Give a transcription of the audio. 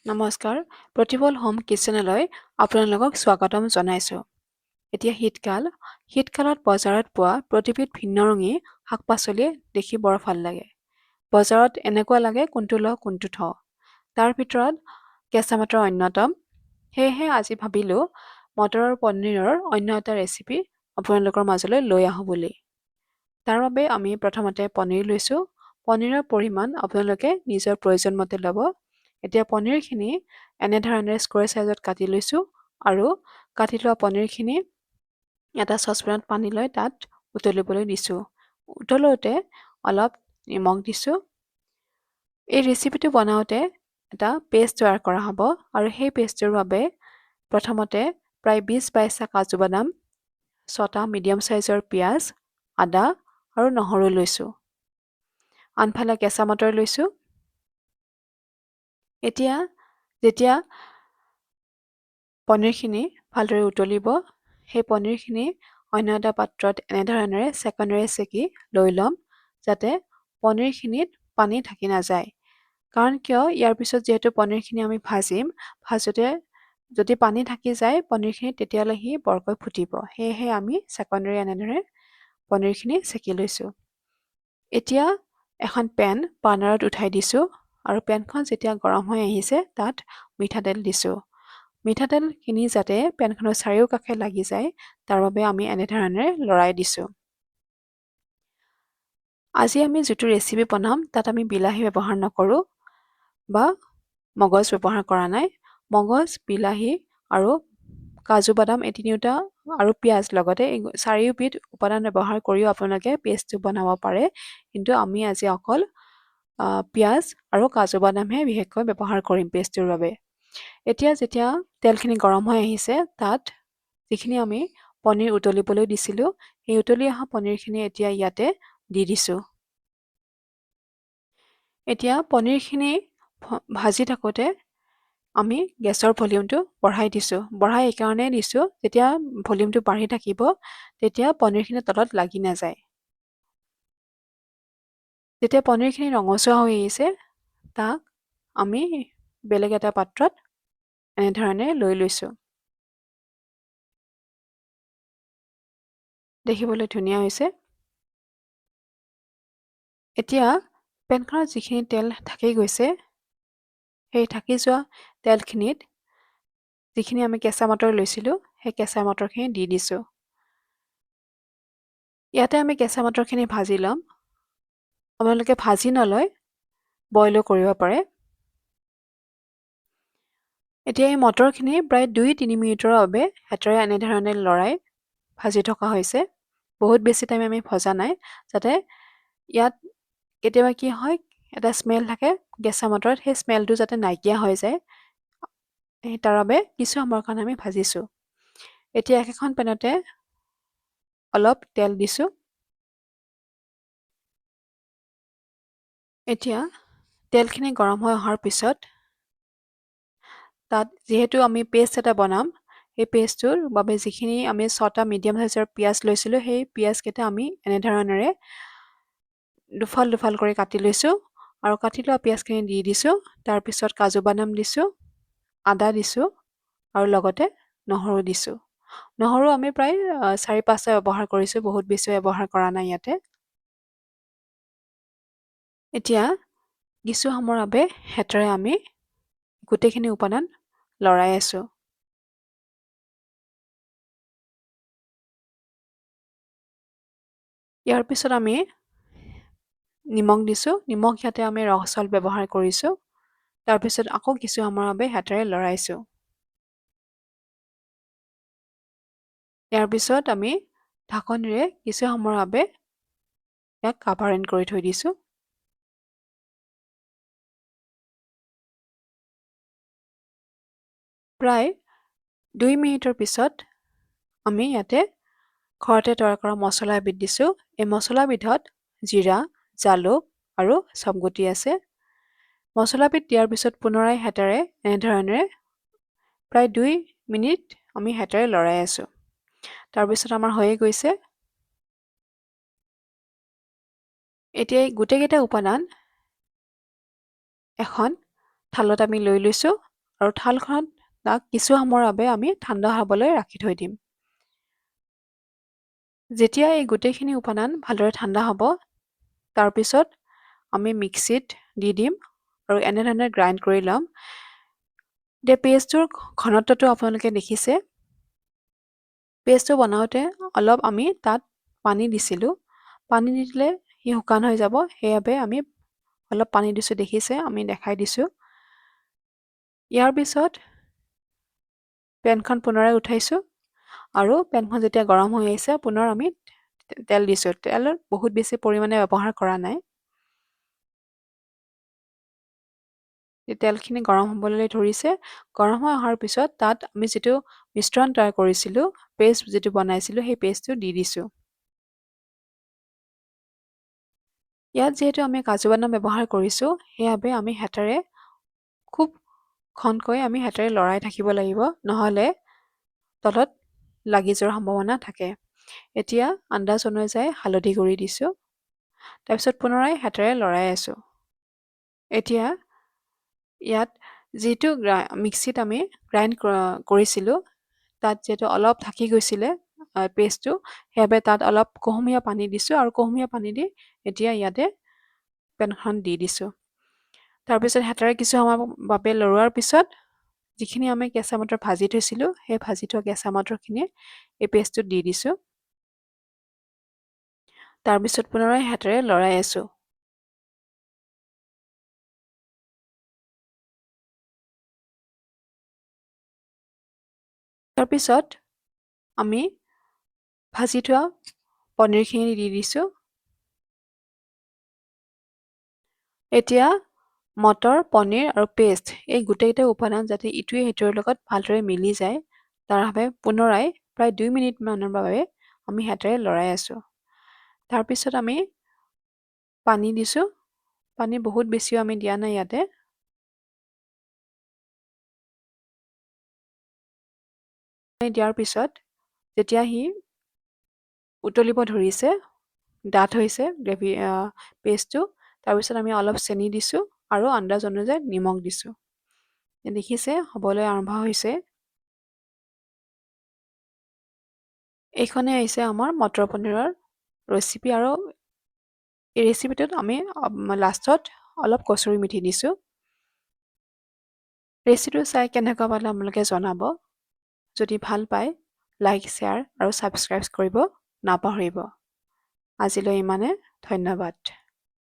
নমস্কাৰ, প্ৰতিফল হোম কিচেনলৈ আপোনালোকক স্বাগতম জনাইছোঁ। এতিয়া শীতকাল, শীতকালত বজাৰত পোৱা প্ৰতিবিধ ভিন্নৰঙী শাক-পাচলি দেখি বৰ ভাল লাগে। বজাৰত এনেকুৱা লাগে কোনটো লওঁ কোনটো থওঁ। তাৰ ভিতৰত কেঁচা মটৰ অন্যতম। সেয়েহে আজি ভাবিলোঁ মটৰ আৰু পনীৰৰ অন্য এটা ৰেচিপি আপোনালোকৰ মাজলৈ লৈ আহোঁ বুলি। তাৰ বাবে আমি প্ৰথমতে পনীৰ লৈছোঁ। পনীৰৰ পৰিমাণ আপোনালোকে নিজৰ প্ৰয়োজন মতে ল'ব। এতিয়া পনীৰখিনি এনেধৰণে স্কোৱাৰ চাইজত কাটি লৈছোঁ আৰু কাটি লোৱা পনীৰখিনি এটা চচপেনত পানী লৈ তাত উতলিবলৈ দিছোঁ। উতলোতে অলপ নিমখ দিছোঁ। এই ৰেচিপিটো বনাওঁতে এটা পেষ্ট তৈয়াৰ কৰা হ'ব আৰু সেই পেষ্টটোৰ বাবে প্ৰথমতে প্ৰায় 20-22টা কাজু বাদাম, 6টা মিডিয়াম চাইজৰ পিঁয়াজ, আদা আৰু নহৰু লৈছোঁ। আনফালে কেঁচা মটৰ লৈছোঁ। এতিয়া যেতিয়া পনীৰখিনি ভালদৰে উতলিব, সেই পনীৰখিনি অন্য এটা পাত্ৰত এনেধৰণেৰে চেকনিৰে চেকি লৈ ল'ম, যাতে পনীৰখিনিত পানী থাকি নাযায়। কাৰণ কিয় ইয়াৰ পিছত যিহেতু পনীৰখিনি আমি ভাজিম, ভাজোঁতে যদি পানী থাকি যায় পনীৰখিনিত তেতিয়াহ'লে সি বৰকৈ ফুটিব। সেয়েহে আমি চেকনিৰে এনেদৰে পনীৰখিনি চেকি লৈছোঁ। এতিয়া এখন পেন বাৰ্ণাৰত উঠাই দিছোঁ আৰু পেনখন যেতিয়া গৰম হৈ আহিছে তাত মিঠাতেল দিছোঁ। মিঠাতেলখিনি যাতে পেনখনৰ চাৰিওকাষে লাগি যায় তাৰ বাবে আমি এনেধৰণেৰে লৰাই দিছোঁ। আজি আমি যিটো ৰেচিপি বনাম তাত আমি বিলাহী ব্যৱহাৰ নকৰোঁ বা মগজ ব্যৱহাৰ কৰা নাই। মগজ, বিলাহী আৰু কাজু বাদাম এই তিনিওটা আৰু পিঁয়াজ লগতে এই চাৰিওবিধ উপাদান ব্যৱহাৰ কৰিও আপোনালোকে পেষ্টটো বনাব পাৰে। কিন্তু আমি আজি অকল পিঁয়াজ আৰু কাজু বাদামহে বিশেষকৈ ব্যৱহাৰ কৰিম পেষ্টটোৰ বাবে। এতিয়া যেতিয়া তেলখিনি গৰম হৈ আহিছে তাত যিখিনি আমি পনীৰ উতলিবলৈ দিছিলোঁ, সেই উতলি অহা পনীৰখিনি এতিয়া ইয়াতে দি দিছোঁ। এতিয়া পনীৰখিনি ভাজি থাকোঁতে আমি গেছৰ ভলিউমটো বঢ়াই দিছোঁ। বঢ়াই এইকাৰণেই দিছোঁ, যেতিয়া ভলিউমটো বাঢ়ি থাকিব তেতিয়া পনীৰখিনি তলত লাগি নাযায়। যেতিয়া পনীৰখিনি ৰঙচুৱা হৈ আহিছে, তাক আমি বেলেগ এটা পাত্ৰত এনেধৰণে লৈ লৈছোঁ। দেখিবলৈ ধুনীয়া হৈছে। এতিয়া পেনখনত যিখিনি তেল থাকি গৈছে, সেই থাকি যোৱা তেলখিনিত যিখিনি আমি কেঁচা মটৰ লৈছিলোঁ, সেই কেঁচা মটৰখিনি দি দিছোঁ। ইয়াতে আমি কেঁচা মটৰখিনি ভাজি ল'ম। আপোনালোকে ভাজি নলয় বইলো কৰিব পাৰে। এতিয়া এই মটৰখিনি প্ৰায় 2-3 মিনিটৰ বাবে হাতেৰে এনেধৰণে লৰাই ভাজি থকা হৈছে। বহুত বেছি টাইম আমি ভজা নাই, যাতে ইয়াত কেতিয়াবা কি হয় এটা স্মেল থাকে কেঁচা মটৰত, সেই স্মেলটো যাতে নাইকিয়া হৈ যায় তাৰ বাবে কিছু সময়ৰ কাৰণে আমি ভাজিছোঁ। এতিয়া একেখন পেনতে অলপ তেল দিছোঁ। এতিয়া তেলখিনি গৰম হৈ অহাৰ পিছত তাত যিহেতু আমি পেষ্ট এটা বনাম, সেই পেষ্টটোৰ বাবে যিখিনি আমি 6টা মিডিয়াম চাইজৰ পিঁয়াজ লৈছিলোঁ, সেই পিঁয়াজকেইটা আমি এনেধৰণেৰে দুফাল দুফাল কৰি কাটি লৈছোঁ আৰু কাটি লোৱা পিঁয়াজখিনি দি দিছোঁ। তাৰপিছত কাজু বাদাম দিছোঁ, আদা দিছোঁ আৰু লগতে নহৰু দিছোঁ। নহৰু আমি প্ৰায় 4-5টা ব্যৱহাৰ কৰিছোঁ, বহুত বেছি ব্যৱহাৰ কৰা নাই ইয়াতে। এতিয়া কিছু সময়ৰ বাবে হেতাৰে আমি গোটেইখিনি উপাদান লৰাই আছোঁ। ইয়াৰ পিছত আমি নিমখ দিছোঁ। নিমখ ইয়াতে আমি ৰস চাউল ব্যৱহাৰ কৰিছোঁ। তাৰপিছত আকৌ কিছু সময়ৰ বাবে হেতাৰে লৰাইছোঁ। ইয়াৰ পিছত আমি ঢাকনিৰে কিছু সময়ৰ বাবে ইয়াক কাভাৰেন কৰি থৈ দিছোঁ। প্ৰায় 2 মিনিটৰ পিছত আমি ইয়াতে ঘৰতে তৈয়াৰ কৰা মছলা এবিধ দিছোঁ। এই মছলাবিধত জিৰা, জালুক আৰু চবগুটি আছে। মছলাবিধ দিয়াৰ পিছত পুনৰাই হেতাৰে এনেধৰণেৰে প্ৰায় 2 মিনিট আমি হেতাৰে লৰাই আছোঁ। তাৰপিছত আমাৰ হৈয়ে গৈছে। এতিয়া এই গোটেইকেইটা উপাদান এখন থালত আমি লৈ লৈছোঁ আৰু থালখনত তাক কিছু সময়ৰ বাবে আমি ঠাণ্ডা হ'বলৈ ৰাখি থৈ দিম। যেতিয়া এই গোটেইখিনি উপাদান ভালদৰে ঠাণ্ডা হ'ব, তাৰপিছত আমি মিক্সিত দি দিম আৰু এনেধৰণে গ্ৰাইণ্ড কৰি ল'ম। এতিয়া পেষ্টটোৰ ঘনত্বটো আপোনালোকে দেখিছে। পেষ্টটো বনাওঁতে অলপ আমি তাত পানী দিছিলোঁ। পানী নিদিলে সি শুকান হৈ যাব, সেইবাবে আমি অলপ পানী দিছোঁ, দেখিছে, আমি দেখাই দিছোঁ। ইয়াৰ পিছত পেনখন পুনৰাই উঠাইছোঁ আৰু পেনখন যেতিয়া গৰম হৈ আহিছে, পুনৰ আমি তেল দিছোঁ। তেল বহুত বেছি পৰিমাণে ব্যৱহাৰ কৰা নাই। তেলখিনি গৰম হ'বলৈ ধৰিছে। গৰম হৈ অহাৰ পিছত তাত আমি যিটো মিশ্ৰণ তৈয়াৰ কৰিছিলোঁ, পেষ্ট যিটো বনাইছিলোঁ, সেই পেষ্টটো দি দিছোঁ। ইয়াত যিহেতু আমি কাজু বাদাম ব্যৱহাৰ কৰিছোঁ, সেইবাবে আমি হেতাৰে খুব ঘনকৈ আমি হেতাৰে লৰাই থাকিব লাগিব, নহ'লে তলত লাগি যোৱাৰ সম্ভাৱনা থাকে। এতিয়া আন্দাজ অনুযায়ী হালধি গুড়ি দিছোঁ। তাৰপিছত পুনৰাই হেতাৰে লৰাই আছোঁ। এতিয়া ইয়াত যিটো মিক্সিত আমি গ্ৰাইণ্ড কৰিছিলোঁ, তাত যিহেতু অলপ থাকি গৈছিলে পেষ্টটো, সেইবাবে তাত অলপ কুহুমীয়া পানী দিছোঁ আৰু কুহুমীয়া পানী দি এতিয়া ইয়াতে পেনখন দি দিছোঁ। তাৰপিছত হেতাৰে কিছু সময়ৰ বাবে লৰোৱাৰ পিছত যিখিনি আমি কেঁচা মটৰ ভাজি থৈছিলোঁ, সেই ভাজি থোৱা কেঁচা মটৰখিনি এই পেষ্টটোত দি দিছোঁ। তাৰপিছত পুনৰাই হেতাৰে লৰাই আছোঁ। তাৰপিছত আমি ভাজি থোৱা পনীৰখিনি দি দিছোঁ। এতিয়া মটৰ, পনীৰ আৰু পেষ্ট এই গোটেইকেইটা উপাদান যাতে ইটোৱে সিটোৰ লগত ভালদৰে মিলি যায়, তাৰ বাবে পুনৰাই প্ৰায় 2 মিনিটমানৰ বাবে আমি হেতাৰে লৰাই আছোঁ। তাৰপিছত আমি পানী দিছোঁ। পানী বহুত বেছিও আমি দিয়া নাই ইয়াতে। দিয়াৰ পিছত যেতিয়া সি উতলিব ধৰিছে, ডাঠ হৈছে পেষ্টটো, তাৰপিছত আমি অলপ চেনি দিছোঁ আৰু আন্দাজ অনুযায়ী নিমখ দিছোঁ। দেখিছে হ'বলৈ আৰম্ভ হৈছে। এইখনেই আহিছে আমাৰ মটৰ পনীৰৰ ৰেচিপি, আৰু এই ৰেচিপিটোত আমি লাষ্টত অলপ কচুৰি মেথি দিছোঁ। ৰেচিপিটো চাই কেনেকুৱা পালে আপোনালোকে জনাব। যদি ভাল পায়, লাইক, শ্বেয়াৰ আৰু ছাবস্ক্ৰাইব কৰিব নাপাহৰিব। আজিলৈ ইমানে, ধন্যবাদ।